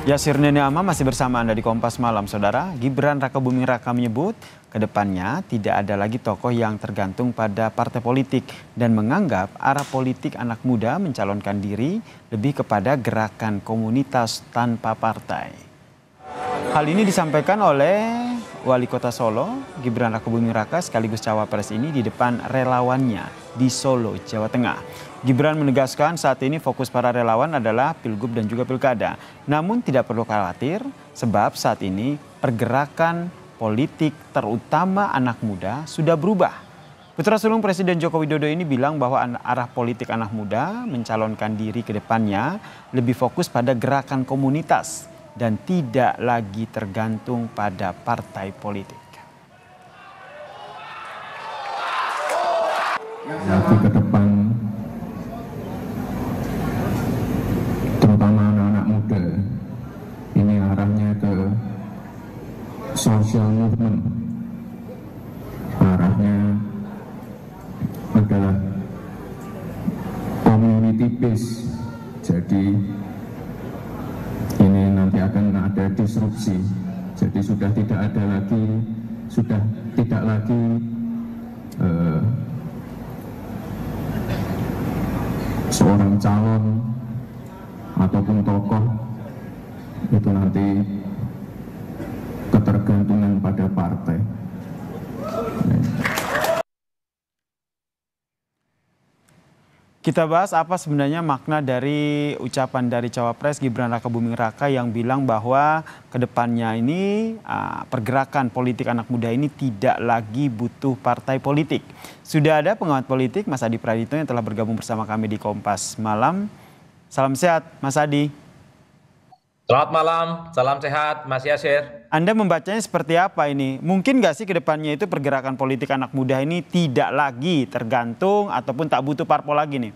Yasir Neneama masih bersama Anda di Kompas Malam, Saudara. Gibran Rakabuming Raka menyebut kedepannya tidak ada lagi tokoh yang tergantung pada partai politik dan menganggap arah politik anak muda mencalonkan diri lebih kepada gerakan komunitas tanpa partai. Hal ini disampaikan oleh Wali Kota Solo, Gibran Rakabuming Raka sekaligus cawapres ini di depan relawannya di Solo, Jawa Tengah. Gibran menegaskan saat ini fokus para relawan adalah Pilgub dan juga Pilkada. Namun tidak perlu khawatir sebab saat ini pergerakan politik terutama anak muda sudah berubah. Putra sulung Presiden Joko Widodo ini bilang bahwa arah politik anak muda mencalonkan diri ke depannya lebih fokus pada gerakan komunitas dan tidak lagi tergantung pada partai politik. Lagi ke depan, terutama anak-anak muda, ini arahnya ke social movement. Arahnya adalah community base. Jadi ini nanti akan ada disrupsi. Jadi sudah tidak lagi seorang calon ataupun tokoh itu nanti ketergantungan pada partai. Kita bahas apa sebenarnya makna dari ucapan dari cawapres Gibran Rakabuming Raka yang bilang bahwa kedepannya ini pergerakan politik anak muda ini tidak lagi butuh partai politik. Sudah ada pengamat politik Mas Adi Praditno yang telah bergabung bersama kami di Kompas Malam. Salam sehat Mas Adi. Selamat malam, salam sehat Mas Yasir. Anda membacanya seperti apa ini? Mungkin nggak sih kedepannya itu pergerakan politik anak muda ini tidak lagi tergantung ataupun tak butuh parpol lagi nih?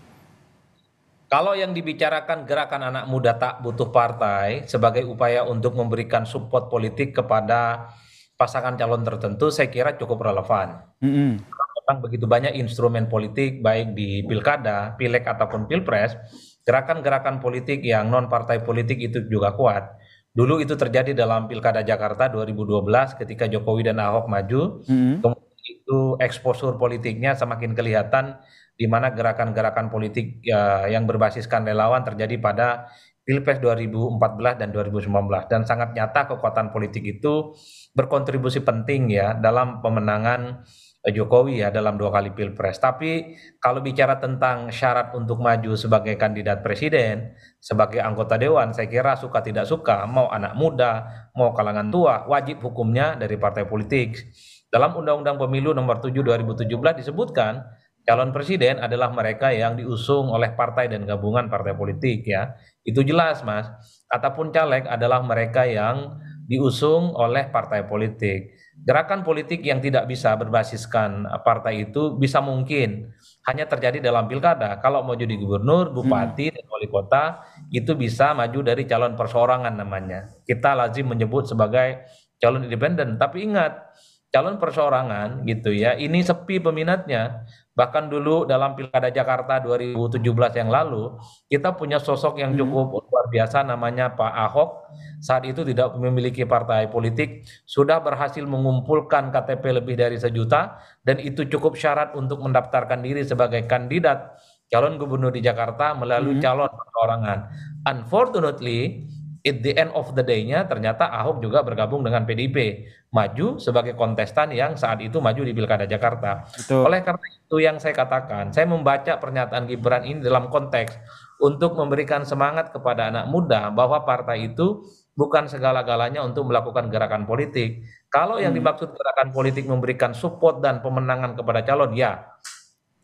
Kalau yang dibicarakan gerakan anak muda tak butuh partai sebagai upaya untuk memberikan support politik kepada pasangan calon tertentu, saya kira cukup relevan. Memang begitu banyak instrumen politik baik di pilkada, pileg ataupun pilpres, gerakan-gerakan politik yang non partai politik itu juga kuat. Dulu itu terjadi dalam Pilkada Jakarta 2012 ketika Jokowi dan Ahok maju. Kemudian itu eksposur politiknya semakin kelihatan di mana gerakan-gerakan politik yang berbasiskan relawan terjadi pada Pilpres 2014 dan 2019. Dan sangat nyata kekuatan politik itu berkontribusi penting ya dalam pemenangan Jokowi ya dalam 2 kali Pilpres. Tapi kalau bicara tentang syarat untuk maju sebagai kandidat presiden, sebagai anggota dewan, saya kira suka tidak suka, mau anak muda, mau kalangan tua, wajib hukumnya dari partai politik. Dalam Undang-Undang Pemilu nomor 7 2017 disebutkan calon presiden adalah mereka yang diusung oleh partai dan gabungan partai politik ya. Itu jelas Mas. Ataupun caleg adalah mereka yang diusung oleh partai politik. Gerakan politik yang tidak bisa berbasiskan partai itu bisa mungkin hanya terjadi dalam pilkada. Kalau mau jadi gubernur, bupati, dan wali kota itu bisa maju dari calon perseorangan namanya. Kita lazim menyebut sebagai calon independen. Tapi ingat, calon perseorangan gitu ya, ini sepi peminatnya. Bahkan dulu dalam Pilkada Jakarta 2017 yang lalu, kita punya sosok yang cukup luar biasa namanya Pak Ahok. Saat itu tidak memiliki partai politik, sudah berhasil mengumpulkan KTP lebih dari 1 juta, dan itu cukup syarat untuk mendaftarkan diri sebagai kandidat calon gubernur di Jakarta melalui calon perseorangan. Unfortunately, at the end of the day-nya ternyata Ahok juga bergabung dengan PDIP, maju sebagai kontestan yang saat itu maju di Pilkada Jakarta. Betul. Oleh karena itu yang saya katakan, saya membaca pernyataan Gibran ini dalam konteks untuk memberikan semangat kepada anak muda bahwa partai itu bukan segala-galanya untuk melakukan gerakan politik. Kalau yang dimaksud gerakan politik memberikan support dan pemenangan kepada calon, ya.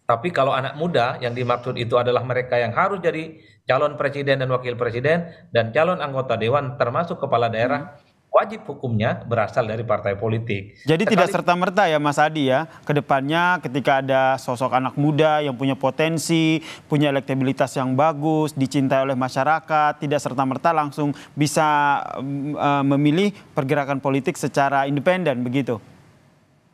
Tapi kalau anak muda yang dimaksud itu adalah mereka yang harus jadi calon presiden dan wakil presiden dan calon anggota dewan termasuk kepala daerah, wajib hukumnya berasal dari partai politik. Jadi tidak serta-merta ya Mas Adi ya, kedepannya ketika ada sosok anak muda yang punya potensi, punya elektabilitas yang bagus, dicintai oleh masyarakat, tidak serta-merta langsung bisa memilih pergerakan politik secara independen begitu?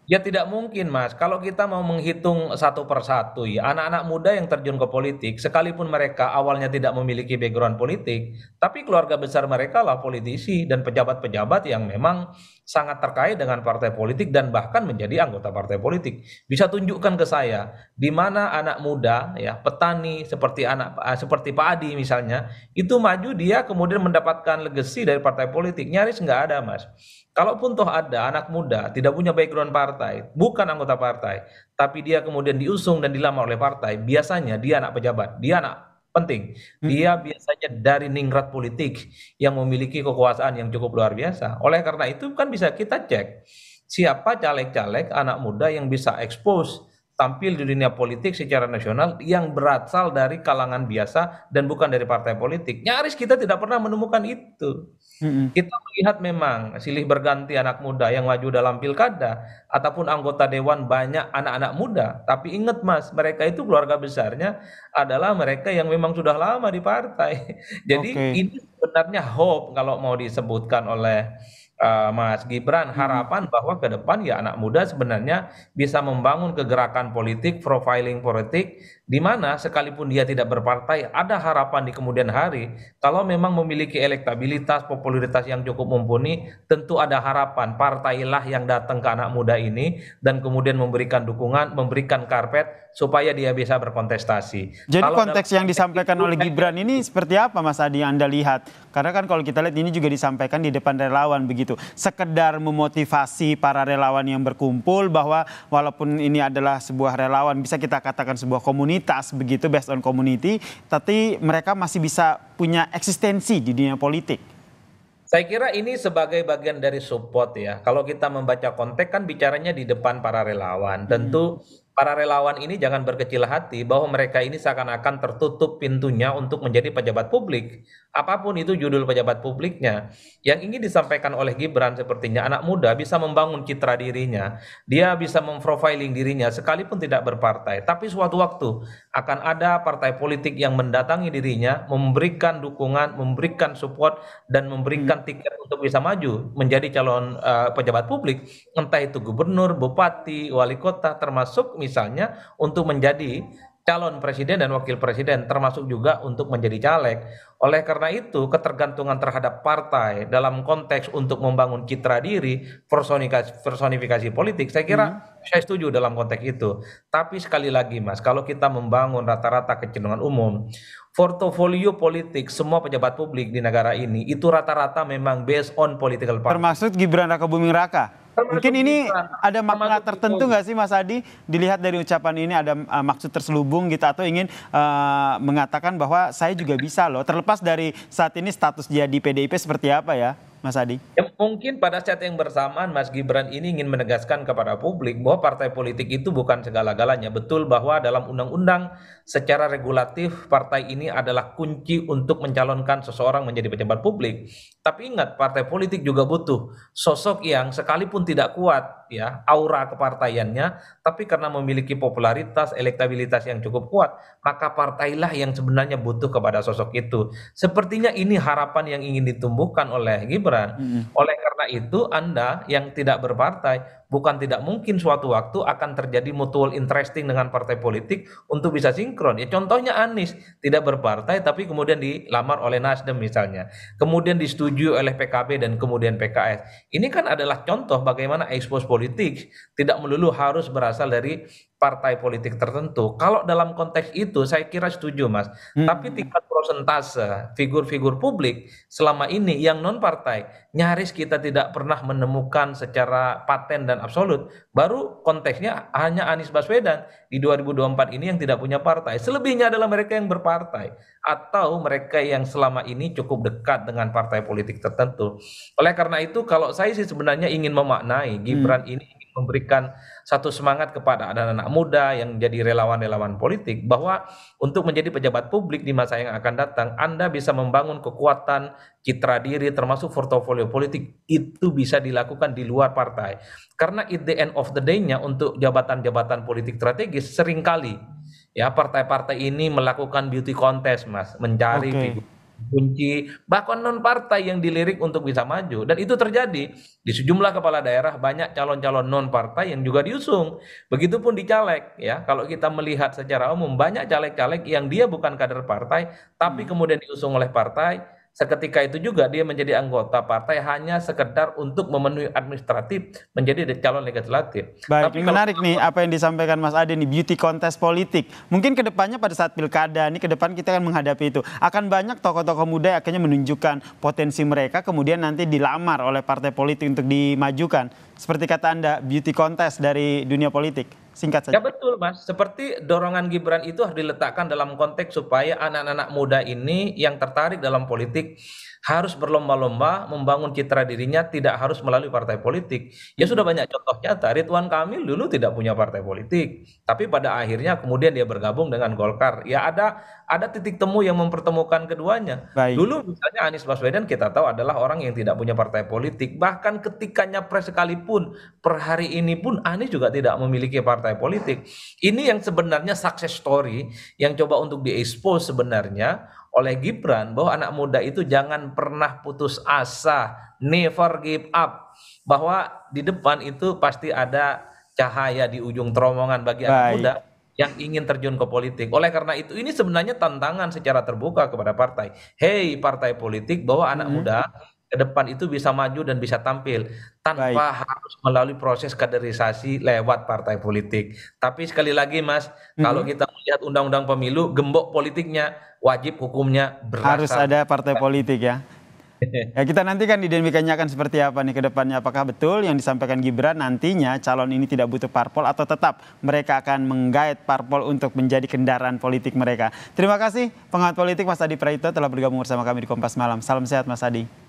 Ya tidak mungkin Mas, kalau kita mau menghitung satu persatu ya, anak-anak muda yang terjun ke politik, sekalipun mereka awalnya tidak memiliki background politik, tapi keluarga besar mereka lah politisi dan pejabat-pejabat yang memang sangat terkait dengan partai politik dan bahkan menjadi anggota partai politik. Bisa tunjukkan ke saya di mana anak muda ya, petani seperti Pak Adi misalnya, itu maju dia kemudian mendapatkan legacy dari partai politik, nyaris nggak ada Mas. Kalaupun toh ada anak muda tidak punya background partai, bukan anggota partai, tapi dia kemudian diusung dan dilamar oleh partai, biasanya dia anak pejabat, dia anak penting. Mm-mm. Dia biasanya dari ningrat politik yang memiliki kekuasaan yang cukup luar biasa. Oleh karena itu kan bisa kita cek siapa caleg-caleg anak muda yang bisa expose tampil di dunia politik secara nasional yang berasal dari kalangan biasa dan bukan dari partai politik. Nyaris kita tidak pernah menemukan itu. Mm-mm. Kita melihat memang silih berganti anak muda yang maju dalam pilkada ataupun anggota dewan banyak anak-anak muda. Tapi ingat Mas, mereka itu keluarga besarnya adalah mereka yang memang sudah lama di partai. Jadi Oke. ini sebenarnya hope kalau mau disebutkan oleh Mas Gibran, Mm-mm. harapan bahwa ke depan ya anak muda sebenarnya bisa membangun kegerakan politik, profiling politik, di mana sekalipun dia tidak berpartai, ada harapan di kemudian hari kalau memang memiliki elektabilitas, popularitas yang cukup mumpuni, tentu ada harapan partailah yang datang ke anak muda ini dan kemudian memberikan dukungan, memberikan karpet supaya dia bisa berkontestasi. Jadi Kalau dalam konteks yang konteks disampaikan itu, oleh Gibran ini seperti apa Mas Adi yang Anda lihat? Karena kan kalau kita lihat ini juga disampaikan di depan relawan begitu. Sekedar memotivasi para relawan yang berkumpul bahwa walaupun ini adalah sebuah relawan, bisa kita katakan sebuah komunitas begitu, based on community, tapi mereka masih bisa punya eksistensi di dunia politik. saya kira ini sebagai bagian dari support ya. Kalau kita membaca konteks kan bicaranya di depan para relawan. Mm-mm. Tentu para relawan ini jangan berkecil hati bahwa mereka ini seakan-akan tertutup pintunya untuk menjadi pejabat publik. Apapun itu judul pejabat publiknya. Yang ingin disampaikan oleh Gibran sepertinya anak muda bisa membangun citra dirinya. Dia bisa memprofiling dirinya sekalipun tidak berpartai. Tapi suatu waktu akan ada partai politik yang mendatangi dirinya, memberikan dukungan, memberikan support dan Mm. memberikan tiket untuk bisa maju menjadi calon pejabat publik, entah itu gubernur, bupati, wali kota, termasuk misalnya untuk menjadi calon presiden dan wakil presiden, termasuk juga untuk menjadi caleg. Oleh karena itu, ketergantungan terhadap partai dalam konteks untuk membangun citra diri, personifikasi politik, saya kira Mm. saya setuju dalam konteks itu. Tapi sekali lagi, Mas, kalau kita membangun rata-rata kecenderungan umum, portofolio politik semua pejabat publik di negara ini itu rata-rata memang based on political party. Termasuk Gibran Rakabuming Raka. Mungkin Termasuk ini Gibran, ada makna termasuk tertentu Jokowi. nggak sih Mas Adi? Dilihat dari ucapan ini ada maksud terselubung gitu atau ingin mengatakan bahwa saya juga bisa loh. Terlepas dari saat ini status dia di PDIP seperti apa ya Mas Adi? Ya, mungkin pada saat yang bersamaan Mas Gibran ini ingin menegaskan kepada publik bahwa partai politik itu bukan segala-galanya. Betul bahwa dalam undang-undang secara regulatif partai ini adalah kunci untuk mencalonkan seseorang menjadi pejabat publik. Tapi ingat partai politik juga butuh sosok yang sekalipun tidak kuat ya aura kepartaiannya, tapi karena memiliki popularitas, elektabilitas yang cukup kuat, maka partailah yang sebenarnya butuh kepada sosok itu. Sepertinya ini harapan yang ingin ditumbuhkan oleh Gibran. Mm-mm. Oleh karena itu, Anda yang tidak berpartai, bukan tidak mungkin suatu waktu akan terjadi mutual interesting dengan partai politik untuk bisa sinkron. Ya, contohnya Anies tidak berpartai, tapi kemudian dilamar oleh Nasdem misalnya. Kemudian disetujui oleh PKB dan kemudian PKS. Ini kan adalah contoh bagaimana ekspos politik tidak melulu harus berasal dari partai politik tertentu. Kalau dalam konteks itu saya kira setuju Mas. Tapi Mm-mm. tingkat prosentase figur-figur publik selama ini yang non partai nyaris kita tidak pernah menemukan secara paten dan absolut. Baru konteksnya hanya Anies Baswedan di 2024 ini yang tidak punya partai. Selebihnya adalah mereka yang berpartai atau mereka yang selama ini cukup dekat dengan partai politik tertentu. Oleh karena itu kalau saya sih sebenarnya ingin memaknai Mm. Gibran ini ingin memberikan satu semangat kepada anak-anak muda yang jadi relawan-relawan politik bahwa untuk menjadi pejabat publik di masa yang akan datang, Anda bisa membangun kekuatan, citra diri, termasuk portofolio politik, itu bisa dilakukan di luar partai. Karena at the end of the day-nya untuk jabatan-jabatan politik strategis seringkali ya partai-partai ini melakukan beauty contest, Mas, mencari Oke. figur kunci, bahkan non-partai yang dilirik untuk bisa maju. Dan itu terjadi di sejumlah kepala daerah, banyak calon-calon non-partai yang juga diusung. Begitupun di caleg, ya. Kalau kita melihat secara umum, banyak caleg-caleg yang dia bukan kader partai, tapi kemudian diusung oleh partai. Seketika itu juga dia menjadi anggota partai hanya sekedar untuk memenuhi administratif menjadi calon legislatif. Baik, Tapi ini kalau menarik nih apa yang disampaikan Mas Ade nih, beauty contest politik. Mungkin kedepannya pada saat pilkada, ini ke depan kita akan menghadapi itu. Akan banyak tokoh-tokoh muda yang akhirnya menunjukkan potensi mereka, kemudian nanti dilamar oleh partai politik untuk dimajukan. Seperti kata Anda, beauty contest dari dunia politik. Singkat saja. ya betul Mas, seperti dorongan Gibran itu harus diletakkan dalam konteks supaya anak-anak muda ini yang tertarik dalam politik harus berlomba-lomba membangun citra dirinya, tidak harus melalui partai politik. Ya sudah banyak contoh nyata, Ridwan Kamil dulu tidak punya partai politik, tapi pada akhirnya kemudian dia bergabung dengan Golkar. Ya ada titik temu yang mempertemukan keduanya. Baik. Dulu misalnya Anies Baswedan kita tahu adalah orang yang tidak punya partai politik, bahkan ketika nyapres sekalipun per hari ini pun Anies juga tidak memiliki partai politik. Ini yang sebenarnya success story yang coba untuk diekspos sebenarnya oleh Gibran, bahwa anak muda itu jangan pernah putus asa, never give up, bahwa di depan itu pasti ada cahaya di ujung terowongan bagi anak Baik. muda yang ingin terjun ke politik. Oleh karena itu ini sebenarnya tantangan secara terbuka kepada partai. Hei partai politik, bahwa anak muda ke depan itu bisa maju dan bisa tampil Baik. tanpa harus melalui proses kaderisasi lewat partai politik. Tapi sekali lagi Mas, kalau Mhm. kita melihat undang-undang pemilu, gembok politiknya, wajib hukumnya Harus berasal. ada partai politik ya. Ya, kita nantikan dinamikanya akan seperti apa nih ke depannya. Apakah betul yang disampaikan Gibran nantinya calon ini tidak butuh parpol atau tetap mereka akan menggait parpol untuk menjadi kendaraan politik mereka. Terima kasih pengamat politik Mas Adi Praitno telah bergabung bersama kami di Kompas Malam. Salam sehat Mas Adi.